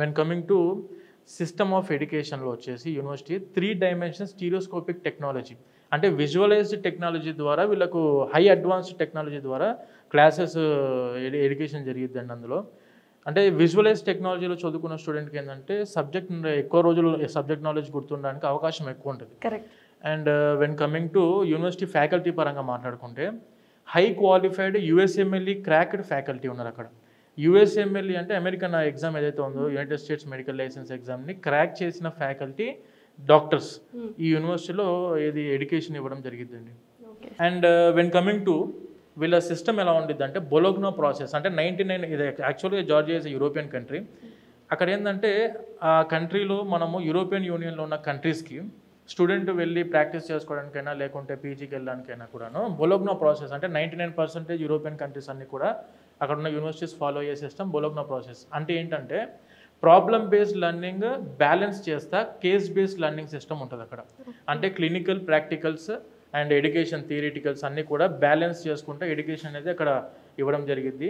When coming to system of ఎడ్యుకేషన్లో వచ్చేసి university 3 dimension stereoscopic technology అంటే విజువలైజ్డ్ టెక్నాలజీ ద్వారా వీళ్ళకు హై అడ్వాన్స్డ్ టెక్నాలజీ ద్వారా క్లాసెస్ ఎడ్యుకేషన్ జరిగిద్దండి అందులో. అంటే విజువలైజ్ టెక్నాలజీలో చదువుకున్న స్టూడెంట్కి ఏంటంటే సబ్జెక్ట్ ఎక్కువ రోజులు సబ్జెక్ట్ నాలెడ్జ్ గుర్తుండడానికి అవకాశం ఎక్కువ ఉంటుంది. Correct. And when coming to university faculty పరంగా మాట్లాడుకుంటే high qualified USMLE cracked faculty ఉన్నారు అక్కడ. యూఎస్ఎంఎల్ఈ అంటే అమెరికన్ ఎగ్జామ్ ఏదైతే ఉందో యునైటెడ్ స్టేట్స్ మెడికల్ లైసెన్స్ ఎగ్జామ్ని క్రాక్ చేసిన ఫ్యాకల్టీ డాక్టర్స్ ఈ యూనివర్సిటీలో ఏది ఎడ్యుకేషన్ ఇవ్వడం జరిగిద్దండి. అండ్ వెన్ కమింగ్ టు వీళ్ళ సిస్టమ్ ఎలా ఉండిద్ది అంటే బొలోగ్నో ప్రాసెస్ అంటే 99 ఇది యాక్చువల్గా జార్జియా ఇస్ యూరోపియన్ కంట్రీ. అక్కడ ఏంటంటే ఆ కంట్రీలో మనము యూరోపియన్ యూనియన్లో ఉన్న కంట్రీస్కి స్టూడెంట్ వెళ్ళి ప్రాక్టీస్ చేసుకోవడానికైనా లేకుంటే పీజీకి వెళ్ళడానికైనా కూడాను బొలోగ్నో ప్రాసెస్ అంటే 99% యూరోపియన్ కంట్రీస్ అన్నీ కూడా అక్కడ ఉన్న యూనివర్సిటీస్ ఫాలో అయ్యే సిస్టమ్ బొలోగ్నో ప్రాసెస్. అంటే ఏంటంటే ప్రాబ్లమ్ బేస్డ్ లెర్నింగ్ బ్యాలెన్స్ చేస్తా కేస్ బేస్డ్ లెర్నింగ్ సిస్టమ్ ఉంటుంది అక్కడ. అంటే క్లినికల్ ప్రాక్టికల్స్ అండ్ ఎడ్యుకేషన్ థియరిటికల్స్ అన్నీ కూడా బ్యాలెన్స్ చేసుకుంటే ఎడ్యుకేషన్ అనేది అక్కడ ఇవ్వడం జరిగింది.